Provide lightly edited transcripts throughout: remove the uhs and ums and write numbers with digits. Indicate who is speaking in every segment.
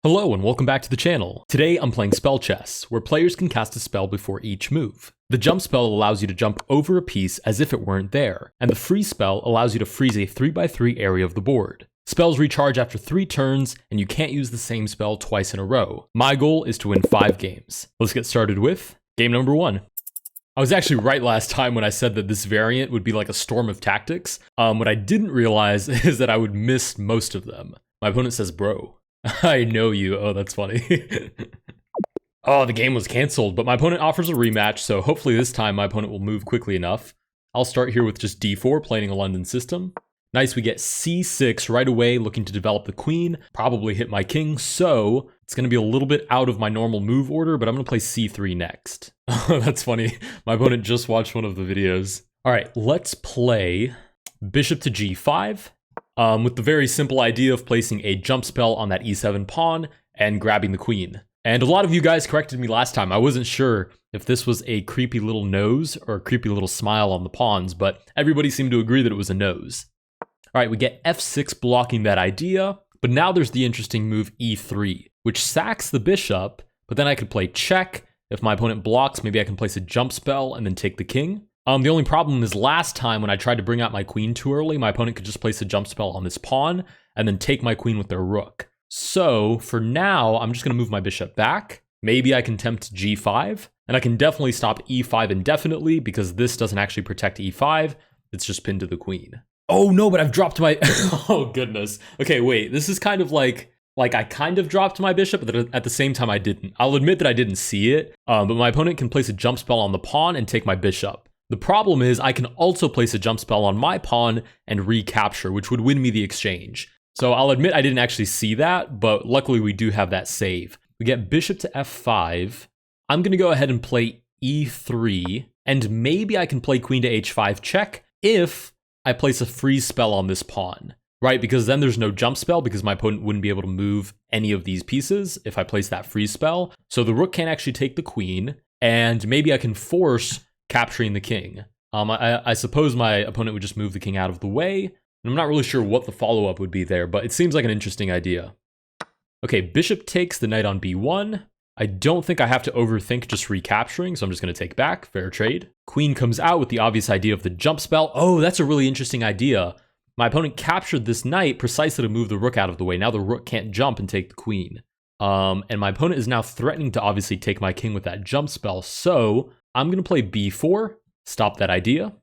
Speaker 1: Hello and welcome back to the channel. Today I'm playing spell chess, where players can cast a spell before each move. The jump spell allows you to jump over a piece as if it weren't there, and the freeze spell allows you to freeze a 3x3 area of the board. Spells recharge after 3 turns, and you can't use the same spell twice in a row. My goal is to win 5 games. Let's get started with game number 1. I was actually right last time when I said that this variant would be like a storm of tactics. What I didn't realize is that I would miss most of them. My opponent says bro. I know you. Oh, that's funny. Oh, the game was canceled, but my opponent offers a rematch, so hopefully this time my opponent will move quickly enough. I'll start here with just d4, playing a London system. Nice, we get c6 right away, looking to develop the queen, probably hit my king, so it's going to be a little bit out of my normal move order, but I'm going to play c3 next. Oh, that's funny. My opponent just watched one of the videos. All right, let's play bishop to g5. With the very simple idea of placing a jump spell on that e7 pawn and grabbing the queen. And a lot of you guys corrected me last time. I wasn't sure if this was a creepy little nose or a creepy little smile on the pawns, but everybody seemed to agree that it was a nose. All right, we get f6 blocking that idea, but now there's the interesting move e3, which sacks the bishop, but then I could play check. If my opponent blocks, maybe I can place a jump spell and then take the king. The only problem is last time when I tried to bring out my queen too early, my opponent could just place a jump spell on this pawn and then take my queen with their rook. So for now, I'm just going to move my bishop back. Maybe I can tempt g5, and I can definitely stop e5 indefinitely because this doesn't actually protect e5. It's just pinned to the queen. Oh no, but I've dropped my... Oh goodness. Okay, wait, this is kind of like I kind of dropped my bishop, but at the same time I didn't. I'll admit that I didn't see it, but my opponent can place a jump spell on the pawn and take my bishop. The problem is I can also place a jump spell on my pawn and recapture, which would win me the exchange. So I'll admit I didn't actually see that, but luckily we do have that save. We get bishop to f5. I'm going to go ahead and play e3, and maybe I can play queen to h5 check if I place a freeze spell on this pawn, right? Because then there's no jump spell because my opponent wouldn't be able to move any of these pieces if I place that freeze spell. So the rook can't actually take the queen, and maybe I can force capturing the king. I suppose my opponent would just move the king out of the way. And I'm not really sure what the follow-up would be there, but it seems like an interesting idea. Okay, bishop takes the knight on b1. I don't think I have to overthink just recapturing, so I'm just going to take back. Fair trade. Queen comes out with the obvious idea of the jump spell. Oh, that's a really interesting idea. My opponent captured this knight precisely to move the rook out of the way. Now the rook can't jump and take the queen. And my opponent is now threatening to obviously take my king with that jump spell, so I'm going to play b4, stop that idea.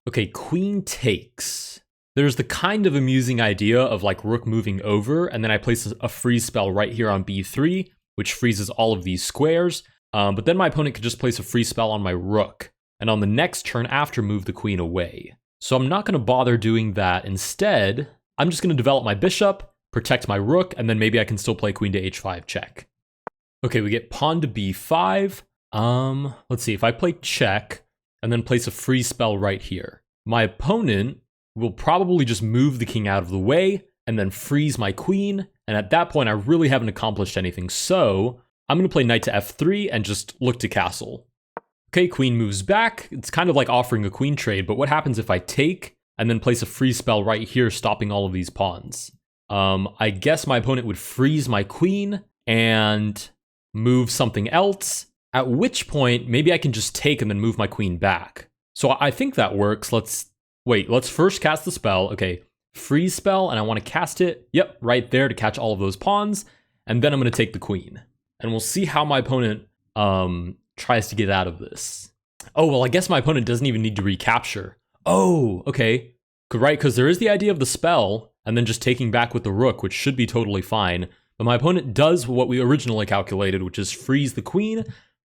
Speaker 1: Okay, queen takes. There's the kind of amusing idea of like rook moving over, and then I place a freeze spell right here on b3, which freezes all of these squares. But then my opponent could just place a freeze spell on my rook, and on the next turn after move the queen away. So I'm not going to bother doing that. Instead, I'm just going to develop my bishop, protect my rook, and then maybe I can still play queen to h5 check. Okay, we get pawn to b5. Let's see, if I play check and then place a freeze spell right here, my opponent will probably just move the king out of the way and then freeze my queen. And at that point, I really haven't accomplished anything. So I'm going to play knight to f3 and just look to castle. Okay, queen moves back. It's kind of like offering a queen trade, but what happens if I take and then place a freeze spell right here, stopping all of these pawns? I guess my opponent would freeze my queen and move something else. At which point, maybe I can just take and then move my queen back. So I think that works. Let's first cast the spell. Okay, freeze spell, and I want to cast it. Yep, right there to catch all of those pawns. And then I'm going to take the queen. And we'll see how my opponent tries to get out of this. Oh, well, I guess my opponent doesn't even need to recapture. Oh, okay. Right, because there is the idea of the spell, and then just taking back with the rook, which should be totally fine. But my opponent does what we originally calculated, which is freeze the queen,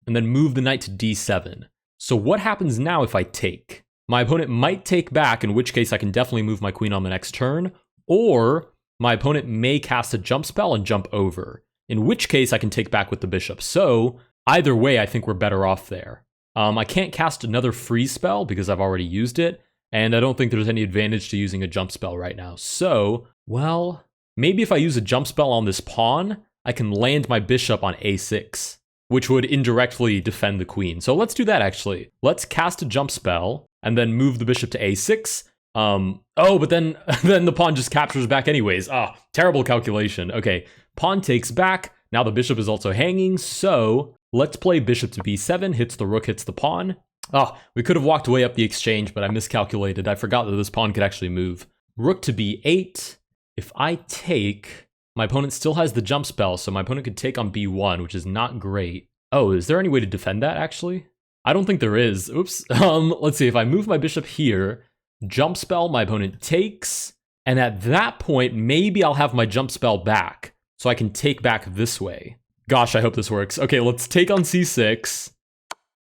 Speaker 1: and then move the knight to d7. So what happens now if I take? My opponent might take back, in which case I can definitely move my queen on the next turn, or my opponent may cast a jump spell and jump over, in which case I can take back with the bishop. So either way, I think we're better off there. I can't cast another freeze spell because I've already used it, and I don't think there's any advantage to using a jump spell right now. So, well, maybe if I use a jump spell on this pawn, I can land my bishop on a6. Which would indirectly defend the queen. So let's do that, actually. Let's cast a jump spell and then move the bishop to a6. Oh, but then the pawn just captures back anyways. Ah, terrible calculation. Okay, Pawn takes back. Now the bishop is also hanging, so let's play bishop to b7, hits the rook, hits the pawn. Oh, we could have walked way up the exchange, but I miscalculated. I forgot that this pawn could actually move. Rook to b8. If I take, my opponent still has the jump spell, so my opponent could take on b1, which is not great. Oh, is there any way to defend that, actually? I don't think there is. Oops. Let's see. If I move my bishop here, jump spell, my opponent takes, and at that point, maybe I'll have my jump spell back, so I can take back this way. Gosh, I hope this works. Okay, let's take on c6.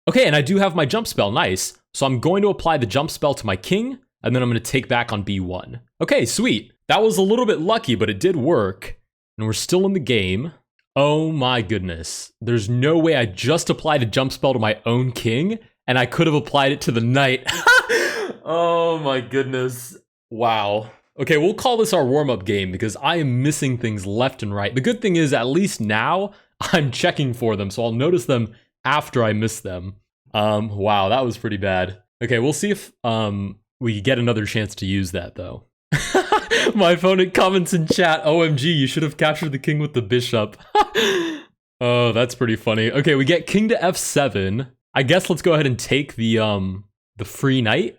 Speaker 1: Okay, and I do have my jump spell. Nice. So I'm going to apply the jump spell to my king, and then I'm going to take back on b1. Okay, sweet. That was a little bit lucky, but it did work. And we're still in the game. Oh my goodness. There's no way I just applied a jump spell to my own king, and I could have applied it to the knight. Oh my goodness. Wow. Okay, we'll call this our warm-up game because I am missing things left and right. The good thing is, at least now, I'm checking for them, so I'll notice them after I miss them. Wow, that was pretty bad. Okay, we'll see if we get another chance to use that, though. My opponent comments in chat, OMG, you should have captured the king with the bishop. Oh, that's pretty funny. Okay, we get king to f7. I guess let's go ahead and take the free knight.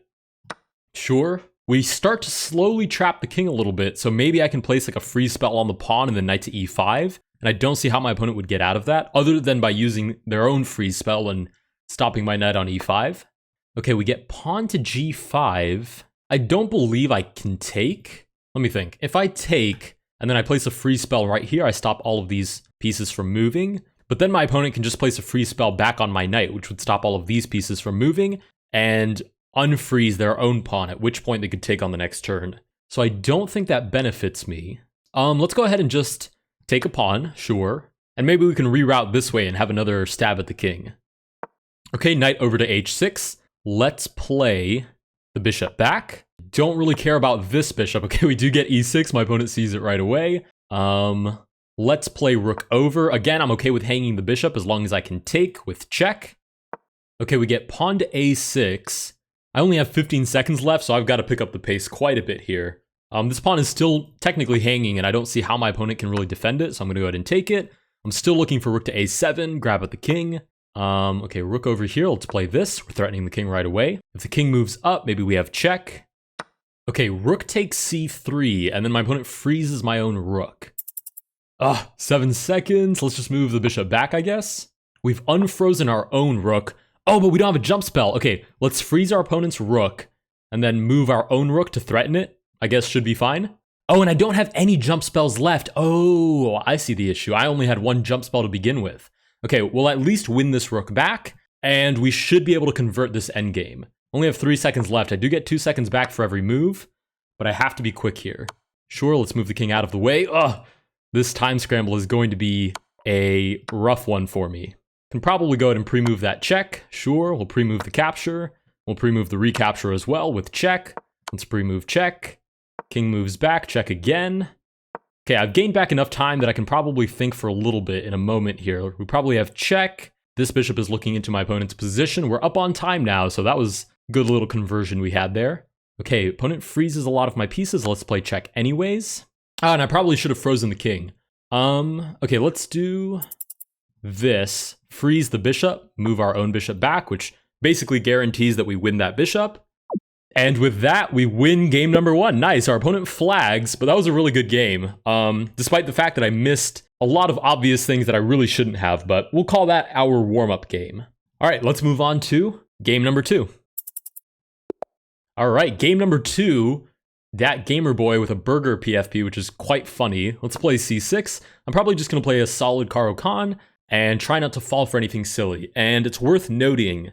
Speaker 1: Sure. We start to slowly trap the king a little bit, so maybe I can place like a free spell on the pawn and then knight to e5. And I don't see how my opponent would get out of that, other than by using their own free spell and stopping my knight on e5. Okay, we get pawn to g5. I don't believe I can take. Let me think. If I take, and then I place a free spell right here, I stop all of these pieces from moving. But then my opponent can just place a free spell back on my knight, which would stop all of these pieces from moving, and unfreeze their own pawn, at which point they could take on the next turn. So I don't think that benefits me. Let's go ahead and just take a pawn, sure. And maybe we can reroute this way and have another stab at the king. Okay, knight over to h6. Let's play the bishop back. Don't really care about this bishop. Okay, we do get e6. My opponent sees it right away. Let's play rook over. Again, I'm okay with hanging the bishop as long as I can take with check. Okay, we get pawn to a6. I only have 15 seconds left, so I've got to pick up the pace quite a bit here. This pawn is still technically hanging, and I don't see how my opponent can really defend it, so I'm going to go ahead and take it. I'm still looking for rook to a7, grab at the king. Okay, rook over here. Let's play this. We're threatening the king right away. If the king moves up, maybe we have check. Okay, rook takes c3, and then my opponent freezes my own rook. 7 seconds. Let's just move the bishop back, I guess. We've unfrozen our own rook. Oh, but we don't have a jump spell. Okay, let's freeze our opponent's rook, and then move our own rook to threaten it. I guess should be fine. Oh, and I don't have any jump spells left. Oh, I see the issue. I only had one jump spell to begin with. Okay, we'll at least win this rook back, and we should be able to convert this endgame. Only have 3 seconds left. I do get 2 seconds back for every move, but I have to be quick here. Sure, let's move the king out of the way. This time scramble is going to be a rough one for me. Can probably go ahead and pre-move that check. Sure, we'll pre-move the capture. We'll pre-move the recapture as well with check. Let's pre-move check. King moves back, check again. Okay, I've gained back enough time that I can probably think for a little bit in a moment here. We probably have check. This bishop is looking into my opponent's position. We're up on time now, so that was a good little conversion we had there. Okay, opponent freezes a lot of my pieces. Let's play check anyways. And I probably should have frozen the king. Okay, let's do this. Freeze the bishop, move our own bishop back, which basically guarantees that we win that bishop. And with that, we win game number 1. Nice, our opponent flags, but that was a really good game. Despite the fact that I missed a lot of obvious things that I really shouldn't have, but we'll call that our warm-up game. All right, let's move on to game number 2. All right, game number 2, that gamer boy with a burger PFP, which is quite funny. Let's play c6. I'm probably just gonna play a solid Caro-Kann and try not to fall for anything silly. And it's worth noting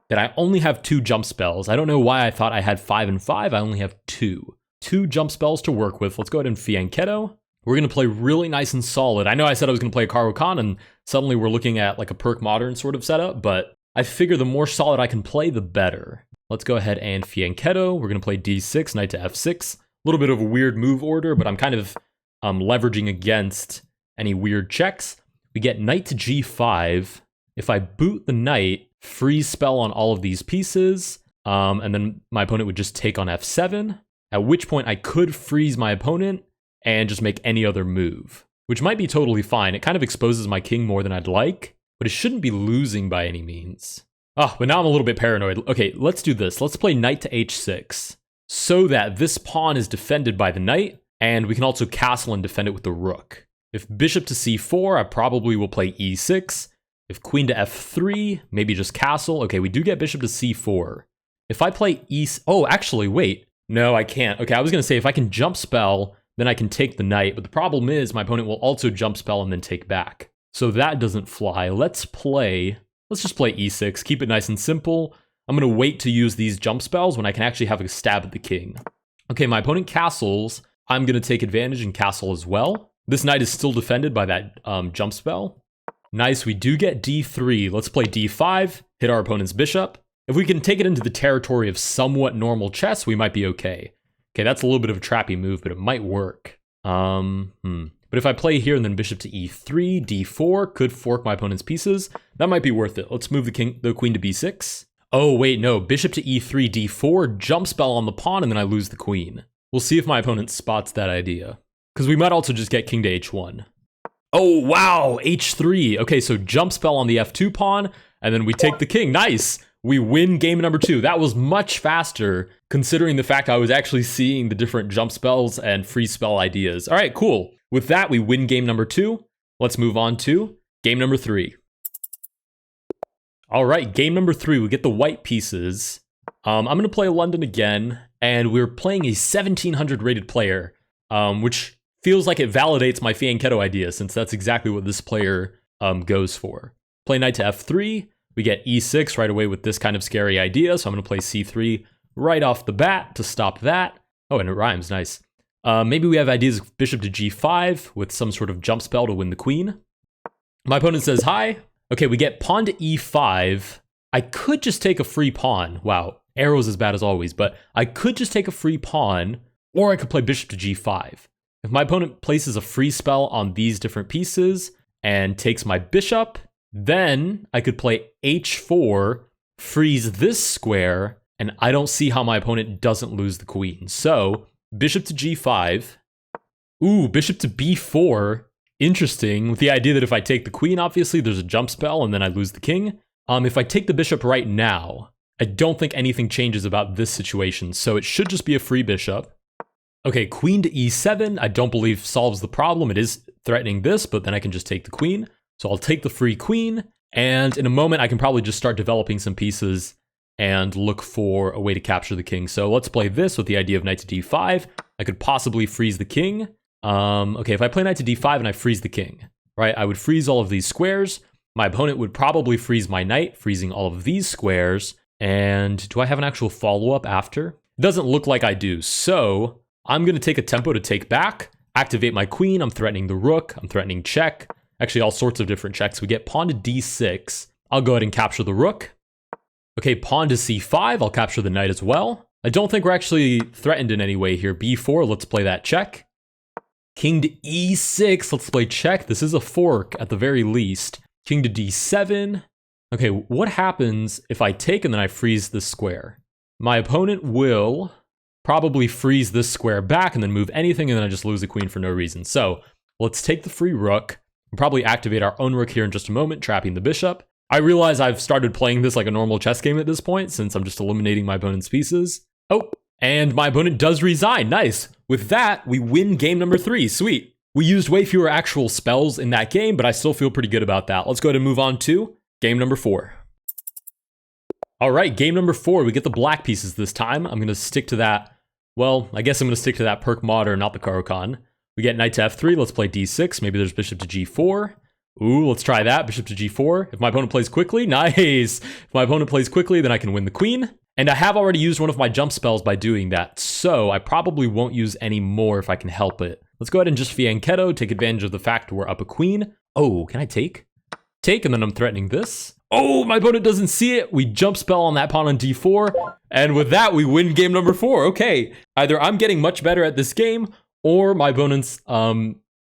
Speaker 1: that I only have 2 jump spells. I don't know why I thought I had 5 and 5. I only have 2. 2 jump spells to work with. Let's go ahead and fianchetto. We're going to play really nice and solid. I know I said I was going to play a Caro-Kann, and suddenly we're looking at like a Perk Modern sort of setup, but I figure the more solid I can play, the better. Let's go ahead and fianchetto. We're going to play d6, knight to f6. A little bit of a weird move order, but I'm kind of leveraging against any weird checks. We get knight to g5. If I boot the knight, freeze spell on all of these pieces, and then my opponent would just take on f7, at which point I could freeze my opponent and just make any other move, which might be totally fine. It kind of exposes my king more than I'd like, but it shouldn't be losing by any means. Oh, but now I'm a little bit paranoid. Okay, let's do this. Let's play knight to h6 so that this pawn is defended by the knight, and we can also castle and defend it with the rook. If bishop to c4, I probably will play e6. If queen to f3, maybe just castle. Okay, we do get bishop to c4. If I play oh, actually, wait. No, I can't. Okay, I was going to say if I can jump spell, then I can take the knight. But the problem is my opponent will also jump spell and then take back. So that doesn't fly. Let's just play e6. Keep it nice and simple. I'm going to wait to use these jump spells when I can actually have a stab at the king. Okay, my opponent castles. I'm going to take advantage and castle as well. This knight is still defended by that jump spell. Nice, we do get d3. Let's play d5, hit our opponent's bishop. If we can take it into the territory of somewhat normal chess, we might be okay. Okay, that's a little bit of a trappy move, but it might work. But if I play here and then bishop to e3, d4, could fork my opponent's pieces. That might be worth it. Let's move the queen to b6. Oh, wait, no. Bishop to e3, d4, jump spell on the pawn, and then I lose the queen. We'll see if my opponent spots that idea. Because we might also just get king to h1. Oh, wow, h3. Okay, so jump spell on the f2 pawn, and then we take the king. Nice. We win game number 2. That was much faster, considering the fact I was actually seeing the different jump spells and free spell ideas. All right, cool. With that, we win game number 2. Let's move on to game number 3. All right, game number 3. We get the white pieces. I'm going to play London again, and we're playing a 1700 rated player, which feels like it validates my fianchetto idea, since that's exactly what this player goes for. Play knight to f3. We get e6 right away with this kind of scary idea, so I'm going to play c3 right off the bat to stop that. Oh, and it rhymes, nice. Maybe we have ideas of bishop to g5 with some sort of jump spell to win the queen. My opponent says hi. Okay, we get pawn to e5. I could just take a free pawn. Wow, arrows as bad as always, but I could just take a free pawn, or I could play bishop to g5. If my opponent places a free spell on these different pieces and takes my bishop, then I could play h4, freeze this square, and I don't see how my opponent doesn't lose the queen. So, bishop to g5. Ooh, bishop to b4. Interesting, with the idea that if I take the queen, obviously, there's a jump spell, and then I lose the king. If I take the bishop right now, I don't think anything changes about this situation, so it should just be a free bishop. Okay, queen to e7, I don't believe solves the problem. It is threatening this, but then I can just take the queen. So I'll take the free queen, and in a moment I can probably just start developing some pieces and look for a way to capture the king. So let's play this with the idea of knight to d5. I could possibly freeze the king. Okay, if I play knight to d5 and I freeze the king, right, I would freeze all of these squares. My opponent would probably freeze my knight, freezing all of these squares. And do I have an actual follow-up after? It doesn't look like I do. So I'm going to take a tempo to take back, activate my queen. I'm threatening the rook. I'm threatening check. Actually, all sorts of different checks. We get pawn to d6. I'll go ahead and capture the rook. Okay, pawn to c5. I'll capture the knight as well. I don't think we're actually threatened in any way here. b4, let's play that check. King to e6, let's play check. This is a fork at the very least. King to d7. Okay, what happens if I take and then I freeze this square? My opponent will probably freeze this square back and then move anything, and then I just lose the queen for no reason. So let's take the free rook. We'll probably activate our own rook here in just a moment, trapping the bishop. I realize I've started playing this like a normal chess game at this point, since I'm just eliminating my opponent's pieces. Oh, and my opponent does resign. Nice. With that, we win game number 3. Sweet. We used way fewer actual spells in that game, but I still feel pretty good about that. Let's go ahead and move on to game number 4. All right, game number 4. We get the black pieces this time. I'm going to stick to that. Well, I guess I'm going to stick to that Perk Modder, not the Caro-Kann. We get knight to f3. Let's play d6. Maybe there's bishop to g4. Ooh, let's try that. Bishop to g4. If my opponent plays quickly, nice. If my opponent plays quickly, then I can win the queen. And I have already used one of my jump spells by doing that, so I probably won't use any more if I can help it. Let's go ahead and just fianchetto, take advantage of the fact we're up a queen. Oh, can I take? Take, and then I'm threatening this. Oh, my opponent doesn't see it. We jump spell on that pawn on d4. And with that, we win game number 4. Okay, either I'm getting much better at this game, or my opponents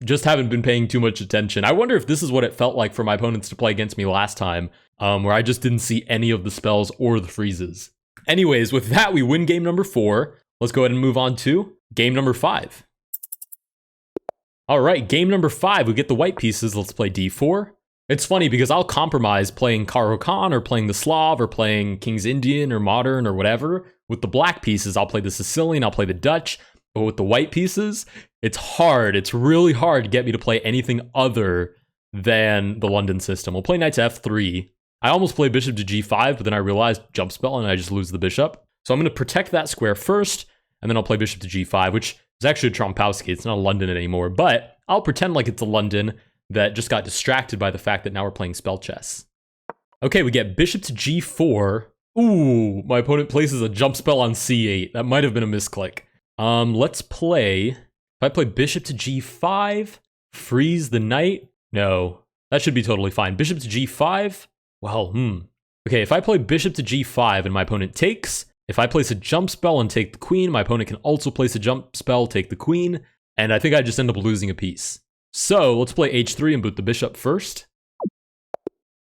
Speaker 1: just haven't been paying too much attention. I wonder if this is what it felt like for my opponents to play against me last time, where I just didn't see any of the spells or the freezes. Anyways, with that, we win game number 4. Let's go ahead and move on to game number 5. All right, game number 5. We get the white pieces. Let's play d4. It's funny because I'll compromise playing Karo Khan or playing the Slav or playing King's Indian or Modern or whatever. With the black pieces, I'll play the Sicilian, I'll play the Dutch. But with the white pieces, it's hard. It's really hard to get me to play anything other than the London system. We'll play knight to f3. I almost play bishop to g5, but then I realized jump spell and I just lose the bishop. So I'm going to protect that square first, and then I'll play bishop to g5, which is actually a Trompowsky. It's not a London anymore, but I'll pretend like it's a London that just got distracted by the fact that now we're playing spell chess. Okay, we get bishop to g4. Ooh, my opponent places a jump spell on c8. That might have been a misclick. Let's play, if I play bishop to g5, freeze the knight. No, that should be totally fine. Bishop to g5, well, Okay, if I play bishop to g5 and my opponent takes, if I place a jump spell and take the queen, my opponent can also place a jump spell, take the queen, and I think I just end up losing a piece. So let's play h3 and boot the bishop first.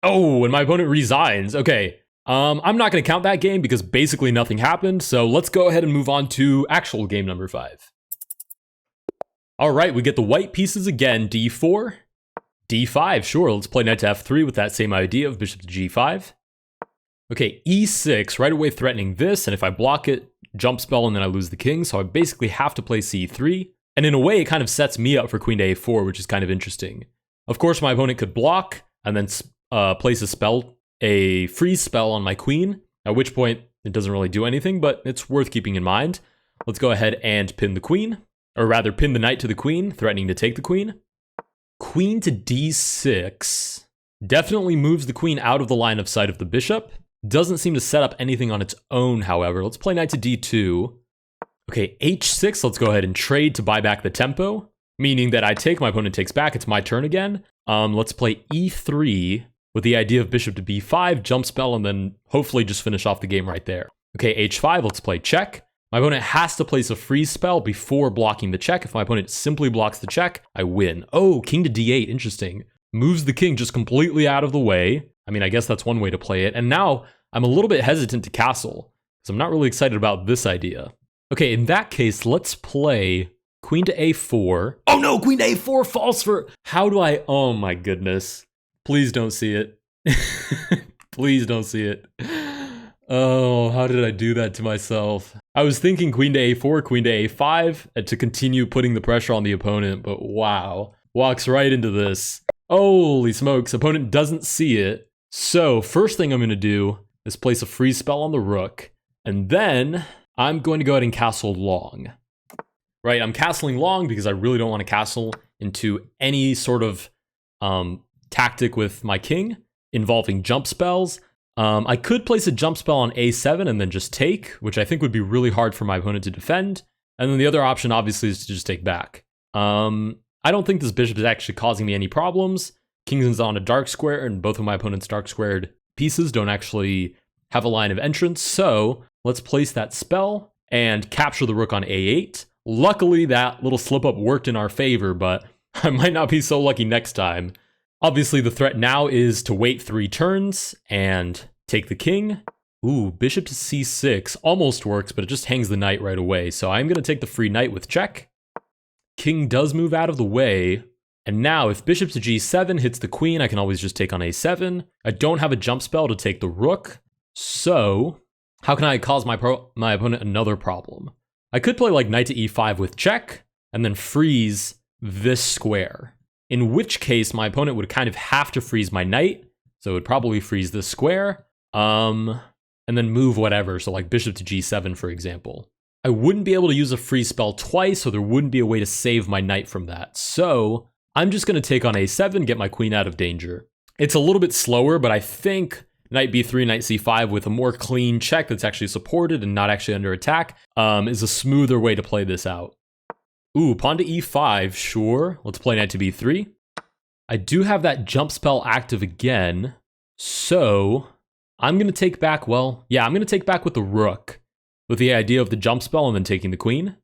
Speaker 1: Oh, and my opponent resigns. Okay, I'm not going to count that game because basically nothing happened, so let's go ahead and move on to actual game number 5. All right, we get the white pieces again, d4, d5, sure, let's play knight to f3 with that same idea of bishop to g5. Okay, e6, right away threatening this, and if I block it, jump spell, and then I lose the king, so I basically have to play c3. And in a way, it kind of sets me up for queen to a4, which is kind of interesting. Of course, my opponent could block, and then place a freeze spell on my queen, at which point it doesn't really do anything, but it's worth keeping in mind. Let's go ahead and pin the queen, or rather pin the knight to the queen, threatening to take the queen. Queen to d6 definitely moves the queen out of the line of sight of the bishop. Doesn't seem to set up anything on its own, however. Let's play knight to d2. Okay, h6, let's go ahead and trade to buy back the tempo, meaning that I take, my opponent takes back, it's my turn again. Let's play e3 with the idea of bishop to b5, jump spell, and then hopefully just finish off the game right there. Okay, h5, let's play check. My opponent has to place a freeze spell before blocking the check. If my opponent simply blocks the check, I win. Oh, king to d8, interesting. Moves the king just completely out of the way. I mean, I guess that's one way to play it. And now I'm a little bit hesitant to castle, because I'm not really excited about this idea. Okay, in that case, let's play queen to a4. Oh no, queen to a4 falls for... How do I... Oh my goodness. Please don't see it. Please don't see it. Oh, how did I do that to myself? I was thinking queen to a4, queen to a5, and to continue putting the pressure on the opponent, but wow. Walks right into this. Holy smokes, opponent doesn't see it. So, first thing I'm going to do is place a freeze spell on the rook, and then I'm going to go ahead and castle long. Right, I'm castling long because I really don't want to castle into any sort of tactic with my king involving jump spells. I could place a jump spell on a7 and then just take, which I think would be really hard for my opponent to defend. And then the other option, obviously, is to just take back. I don't think this bishop is actually causing me any problems. King's on a dark square, and both of my opponent's dark squared pieces don't actually have a line of entrance. So let's place that spell and capture the rook on a8. Luckily, that little slip up worked in our favor, but I might not be so lucky next time. Obviously, the threat now is to wait 3 turns and take the king. Ooh, bishop to c6 almost works, but it just hangs the knight right away. So I'm going to take the free knight with check. King does move out of the way. And now, if bishop to g7 hits the queen, I can always just take on a7. I don't have a jump spell to take the rook. So, how can I cause my opponent another problem? I could play like knight to e5 with check, and then freeze this square. In which case, my opponent would kind of have to freeze my knight. So it would probably freeze this square. And then move whatever, so like bishop to g7, for example. I wouldn't be able to use a free spell twice, so there wouldn't be a way to save my knight from that. So I'm just going to take on a7, get my queen out of danger. It's a little bit slower, but I think knight b3, knight c5 with a more clean check that's actually supported and not actually under attack is a smoother way to play this out. Ooh, pawn to e5, sure. Let's play knight to b3. I do have that jump spell active again, so I'm going to take back, well, yeah, I'm going to take back with the rook, with the idea of the jump spell and then taking the queen.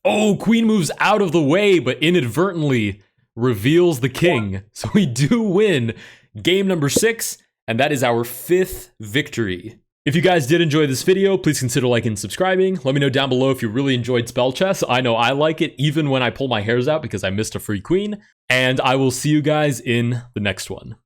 Speaker 1: Oh, queen moves out of the way, but inadvertently reveals the king. So we do win game number 6, and that is our 5th victory. If you guys did enjoy this video, please consider liking and subscribing. Let me know down below if you really enjoyed spell chess. I know I like it even when I pull my hairs out because I missed a free queen. And I will see you guys in the next one.